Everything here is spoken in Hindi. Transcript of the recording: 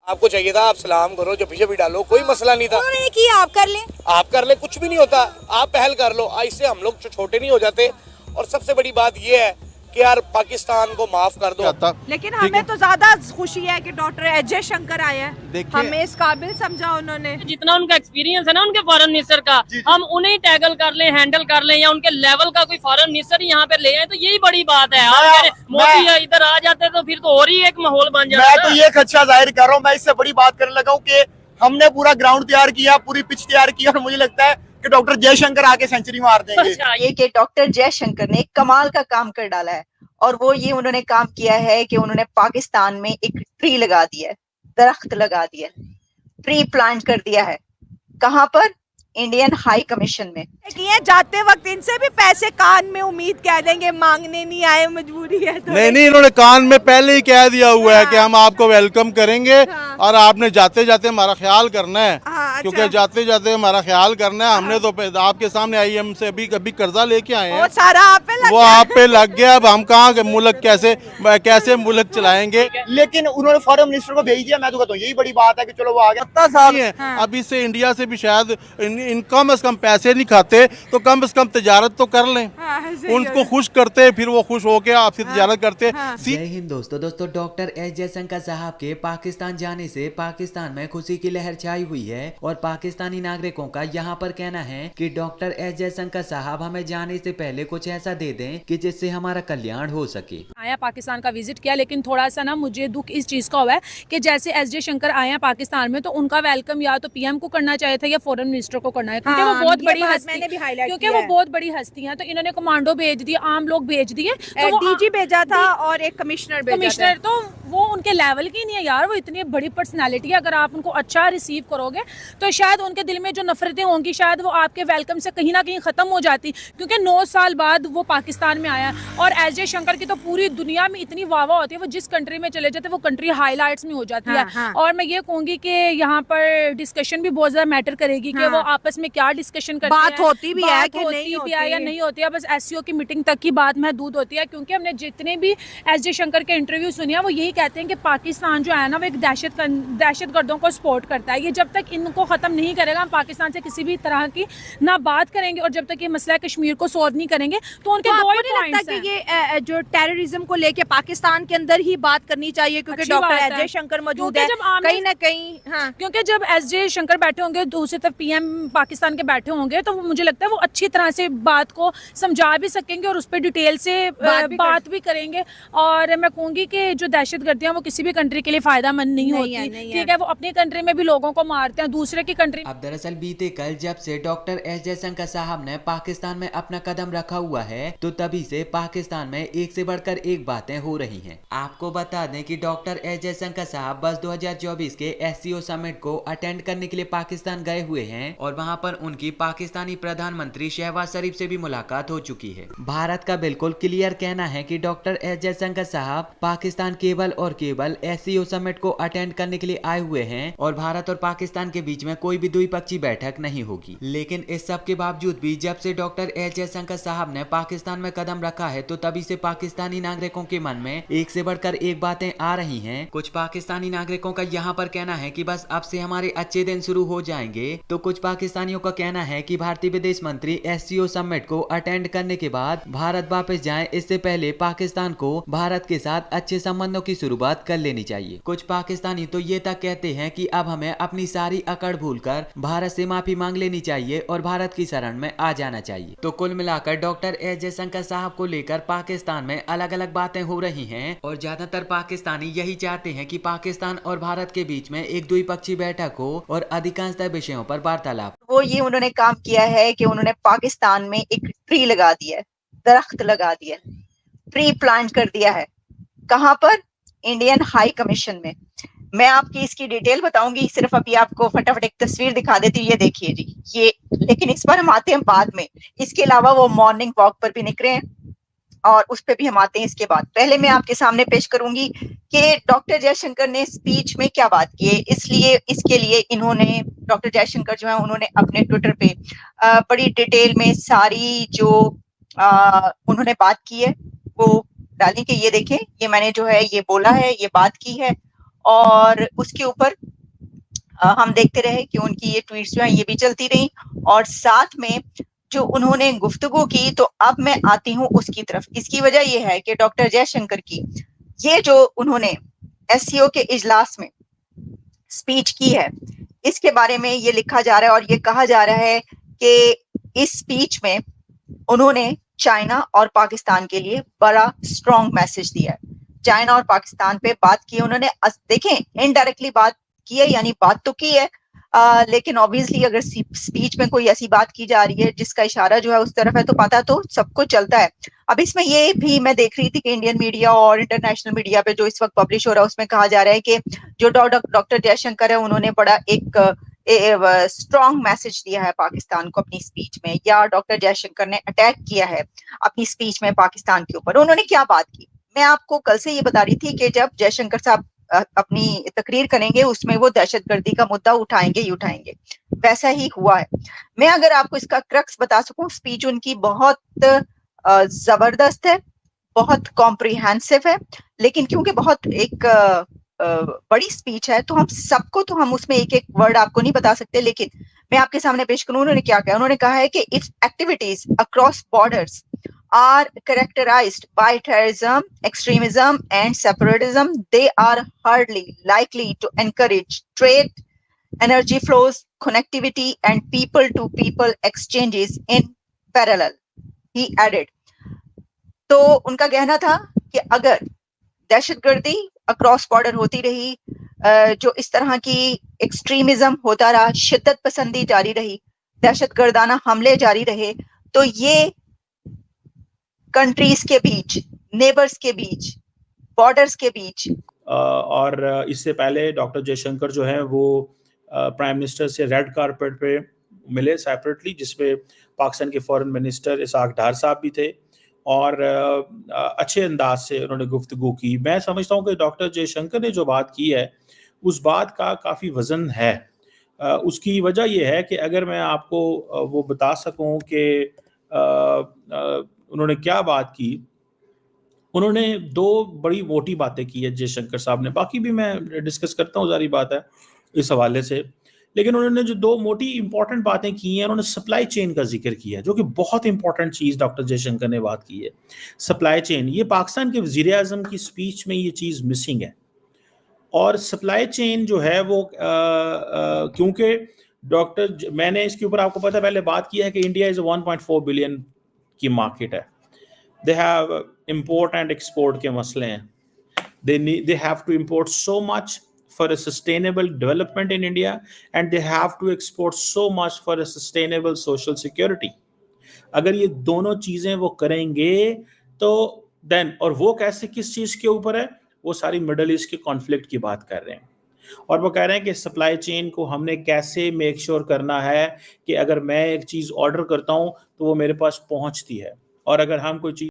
आपको चाहिए था आप सलाम करो, जब भी डालो, कोई मसला नहीं था। उन्होंने किया, आप कर ले, कुछ भी नहीं होता। आप पहल कर लो, इससे हम लोग छोटे नहीं हो जाते। और सबसे बड़ी बात ये है कि यार पाकिस्तान को माफ कर दो। लेकिन हमें तो ज्यादा खुशी है कि डॉक्टर एस जयशंकर आए हैं, हमें इस काबिल समझा उन्होंने। जितना उनका एक्सपीरियंस है ना उनके फॉरेन मिनिस्टर का, हम उन्हें टैगल कर लें, हैंडल कर लें, या उनके लेवल का कोई फॉरेन मिनिस्टर यहाँ पे ले आए तो यही बड़ी बात है। आप मोदी इधर आ जाते तो फिर तो और ही एक माहौल बन जाता। मैं तो ये खदशा जाहिर कर रहा हूँ, मैं इससे बड़ी बात करने लगा हूँ कि हमने पूरा ग्राउंड तैयार किया, पूरी पिच तैयार की, और मुझे लगता है कि डॉक्टर जयशंकर आके सेंचुरी मार देंगे। ये कि डॉक्टर जयशंकर ने कमाल का काम कर डाला है, और वो ये उन्होंने काम किया है कि उन्होंने पाकिस्तान में एक ट्री लगा दिया है, दरख्त लगा दिया है, ट्री प्लांट कर दिया है। कहाँ पर? इंडियन हाई कमीशन में। ये जाते वक्त इनसे भी पैसे कान में उम्मीद कह देंगे, मांगने नहीं आए, मजबूरी है तो। नहीं, इन्होंने कान में पहले ही कह दिया हुआ है कि हम आपको वेलकम करेंगे, और आपने जाते जाते हमारा ख्याल करना है। क्योंकि जाते जाते हमारा ख्याल करना है। हमने तो आपके सामने IM से अभी कभी कर्जा लेके आए हैं, सारा वो आप पे लग गया। अब हम कहाँ के मुल्क कैसे मुल्क चलाएंगे। लेकिन उन्होंने फॉरेन मिनिस्टर को भेज दिया। मैं तो कहता हूँ यही बड़ी बात है कि चलो वो आ गया। अभी से इंडिया से भी शायद कम से कम पैसे नहीं खाते, तो कम से कम तजारत तो कर लें। उनको खुश करते, फिर वो खुश होके आपसे तजारत करते। जय हिंद दोस्तों, डॉक्टर एस जयशंकर साहब के पाकिस्तान जाने से पाकिस्तान में खुशी की लहर छाई हुई है, और पाकिस्तानी नागरिकों का यहाँ पर कहना है कि डॉक्टर एस जयशंकर साहब हमें जाने से पहले कुछ ऐसा दे दें कि जिससे हमारा कल्याण हो सके। आया पाकिस्तान का विजिट किया, लेकिन थोड़ा सा ना मुझे दुख इस चीज का हुआ है कि जैसे एस जयशंकर आए हैं पाकिस्तान में, तो उनका वेलकम या तो PM को करना चाहिए था या फॉरेन मिनिस्टर को करना है, क्योंकि वो बहुत बड़ी हस्ती हैं। तो इन्होंने कमांडो भेज दिए, आम लोग भेज दिए, तो वो DG भेजा था और एक कमिश्नर तो वो उनके लेवल की नहीं है यार। वो इतनी बड़ी पर्सनालिटी है, अगर आप उनको अच्छा रिसीव करोगे तो शायद उनके दिल में जो नफरतें होंगी शायद वो आपके वेलकम से कहीं ना कहीं खत्म हो जाती, क्योंकि 9 साल बाद वो पाकिस्तान में आया। और एस जयशंकर की तो पूरी दुनिया में इतनी वाह वाह होती है, वो जिस कंट्री में चले जाते वो कंट्री हाईलाइट्स में हो जाती है। और मैं ये कहूंगी कि यहाँ पर डिस्कशन भी बहुत ज्यादा मैटर करेगी कि वो आपस में क्या डिस्कशन करते हैं, बात होती भी है कि नहीं होती है। बस SCO की मीटिंग तक की बात महदूद होती है, क्योंकि हमने जितने भी एस जयशंकर के इंटरव्यू सुने हैं वो यही कहते हैं कि पाकिस्तान जो है ना वो एक दहशत गर्दों को सपोर्ट करता है। ये जब तक इनको खत्म नहीं करेगा, हम पाकिस्तान से किसी भी तरह की ना बात करेंगे, और जब तक ये मसला कश्मीर को सॉल्व नहीं करेंगे तो उनके दो ही पॉइंट्स हैं। ये जो टेररिज्म को लेके पाकिस्तान के अंदर ही बात करनी चाहिए, क्योंकि डॉक्टर एस जयशंकर मौजूद है कहीं ना कहीं। क्योंकि जब एस जयशंकर बैठे होंगे, दूसरी तरफ PM पाकिस्तान के बैठे होंगे, तो मुझे लगता है वो अच्छी तरह से बात को समझा भी सकेंगे और उस पर डिटेल से बात भी करेंगे। और मैं कहूंगी कि जो दहशतगर्दियां वो किसी भी कंट्री के लिए फायदा मंद नहीं होती, ठीक है। वो अपनी कंट्री में भी लोगों को मारते हैं, दूसरे की कंट्री। अब दरअसल बीते कल जब से डॉक्टर एस जयशंकर साहब ने पाकिस्तान में अपना कदम रखा हुआ है, तो तभी से पाकिस्तान में एक से बढ़कर एक बातें हो रही हैं। आपको बता दें कि डॉक्टर एस जयशंकर साहब बस 2024 के SCO समिट को अटेंड करने के लिए पाकिस्तान गए हुए हैं, और वहां पर उनकी पाकिस्तानी प्रधानमंत्री शहबाज शरीफ से भी मुलाकात हो चुकी है। भारत का बिल्कुल क्लियर कहना है कि डॉक्टर एस जयशंकर साहब पाकिस्तान केवल और केवल SCO समिट को अटेंड करने के लिए आए हुए हैं, और भारत और पाकिस्तान के बीच में कोई भी द्विपक्षीय बैठक नहीं होगी। लेकिन इस सब के बावजूद भी जब से डॉक्टर एस जयशंकर साहब ने पाकिस्तान में कदम रखा है, तो तभी से पाकिस्तानी नागरिकों के मन में एक से बढ़कर एक बातें आ रही हैं। कुछ पाकिस्तानी नागरिकों का यहाँ पर कहना है कि बस अब से हमारे अच्छे दिन शुरू हो जाएंगे, तो कुछ पाकिस्तानियों का कहना है कि भारतीय विदेश मंत्री SCO समिट को अटेंड करने के बाद भारत वापस जाएं, इससे पहले पाकिस्तान को भारत के साथ अच्छे संबंधों की शुरुआत कर लेनी चाहिए। कुछ पाकिस्तानी तो ये तक कहते हैं कि अब हमें अपनी सारी अकड़ भूलकर भारत से माफी मांग लेनी चाहिए और भारत की शरण में आ जाना चाहिए। तो कुल मिलाकर डॉक्टर एस जयशंकर साहब को लेकर पाकिस्तान में अलग अलग बातें हो रही हैं, और ज्यादातर पाकिस्तानी यही चाहते हैं कि पाकिस्तान और भारत के बीच में एक द्विपक्षीय बैठक हो और अधिकांशतः विषयों पर वार्तालाप। वो ये उन्होंने काम किया है कि उन्होंने पाकिस्तान में एक ट्री लगा दिया है, दरख्त लगा दिया है, ट्री प्लांट कर दिया है। कहाँ पर? इंडियन हाई कमीशन में। मैं आपकी इसकी डिटेल बताऊंगी, सिर्फ अभी आपको फटाफट एक तस्वीर दिखा देती हूँ। ये देखिए जी, ये, लेकिन इस पर हम आते हैं बाद में। इसके अलावा वो मॉर्निंग वॉक पर भी निकले हैं, और उस पर भी हम आते हैं इसके बाद। पहले मैं आपके सामने पेश करूंगी कि डॉक्टर जयशंकर ने स्पीच में क्या बात की है। इसके लिए इन्होंने, डॉक्टर जयशंकर जो है, उन्होंने अपने ट्विटर पे बड़ी डिटेल में सारी जो उन्होंने बात की है वो डाली कि ये देखें, ये मैंने जो है ये बोला है, ये बात की है। और उसके ऊपर हम देखते रहे कि उनकी ये ट्वीट्स जो हैं ये भी चलती रही, और साथ में जो उन्होंने गुफ्तगू की, तो अब मैं आती हूँ उसकी तरफ। इसकी वजह ये है कि डॉक्टर जयशंकर की ये जो उन्होंने एससीओ के इजलास में स्पीच की है, इसके बारे में ये लिखा जा रहा है और ये कहा जा रहा है कि इस स्पीच में उन्होंने चाइना और पाकिस्तान के लिए बड़ा स्ट्रॉन्ग मैसेज दिया है। चाइना और पाकिस्तान पे बात की उन्होंने, देखें इनडायरेक्टली बात की है, यानी बात तो की है, लेकिन ऑब्वियसली अगर स्पीच में कोई ऐसी बात की जा रही है जिसका इशारा जो है उस तरफ है, तो पता तो सबको चलता है। अब इसमें ये भी मैं देख रही थी कि इंडियन मीडिया और इंटरनेशनल मीडिया पे जो इस वक्त पब्लिश हो रहा है उसमें कहा जा रहा है कि जो डॉक्टर जयशंकर है उन्होंने बड़ा एक स्ट्रॉन्ग मैसेज दिया है पाकिस्तान को अपनी स्पीच में, या डॉक्टर जयशंकर ने अटैक किया है अपनी स्पीच में पाकिस्तान के ऊपर। उन्होंने क्या बात की, मैं आपको कल से ये बता रही थी कि जब जयशंकर साहब अपनी तकरीर करेंगे उसमें वो दहशतगर्दी का मुद्दा उठाएंगे ही उठाएंगे, वैसा ही हुआ है। मैं अगर आपको इसका क्रक्स बता सकूं, स्पीच उनकी बहुत जबरदस्त है, बहुत कॉम्प्रिहेंसिव है, लेकिन क्योंकि बहुत एक बड़ी स्पीच है तो हम सबको, तो हम उसमें एक एक वर्ड आपको नहीं बता सकते, लेकिन मैं आपके सामने पेश करूं उन्होंने क्या कहा। उन्होंने कहा है कि if activities across borders are characterized by terrorism, extremism and separatism, they are hardly likely to encourage trade, energy flows, connectivity and people-to-people exchanges in parallel, he added. तो उनका कहना था कि अगर दहशतगर्दी अक्रॉस बॉर्डर होती रही, जो इस तरह की एक्सट्रीमिज्म होता रहा, शिद्दत पसंदी जारी रही, दहशतगर्दाना हमले जारी रहे, तो ये कंट्रीज के बीच, नेबर्स के बीच, बॉर्डर्स के बीच। और इससे पहले डॉक्टर जयशंकर जो है वो प्राइम मिनिस्टर से रेड कारपेट पे मिले सेपरेटली, जिसमें पाकिस्तान के फॉरेन मिनिस्टर इसाक डार साहब भी थे, और अच्छे अंदाज से उन्होंने गुफ्तगू की। मैं समझता हूँ कि डॉक्टर जयशंकर ने जो बात की है उस बात का काफ़ी वज़न है। उसकी वजह यह है कि अगर मैं आपको वो बता सकूँ कि उन्होंने क्या बात की, उन्होंने दो बड़ी मोटी बातें की है जयशंकर साहब ने, बाकी भी मैं डिस्कस करता हूँ, सारी बात है इस हवाले से, लेकिन उन्होंने जो दो मोटी इंपॉर्टेंट बातें की हैं, उन्होंने सप्लाई चेन का जिक्र किया है, जो कि बहुत इंपॉर्टेंट चीज़ डॉक्टर जयशंकर ने बात की है, सप्लाई चेन। ये पाकिस्तान के वज़ीर-ए-आज़म की स्पीच में ये चीज़ मिसिंग है, और सप्लाई चेन जो है वो क्योंकि मैंने इसके ऊपर आपको पता है पहले बात की है कि इंडिया इज़ 1.4 बिलियन की मार्केट है, they have import and export के मसले हैं, they have to import so much for a sustainable development in India, and they have to export so much for a sustainable social security. अगर ये दोनों चीज़ें वो करेंगे तो देन, और वो कैसे, किस चीज़ के ऊपर है, वो सारी मिडल ईस्ट के कॉन्फ्लिक्ट की बात कर रहे हैं, और वो कह रहे हैं कि सप्लाई चेन को हमने कैसे मेक श्योर करना है कि अगर मैं एक चीज़ ऑर्डर करता हूँ तो वो मेरे पास पहुँचती है, और अगर हम कोई चीज़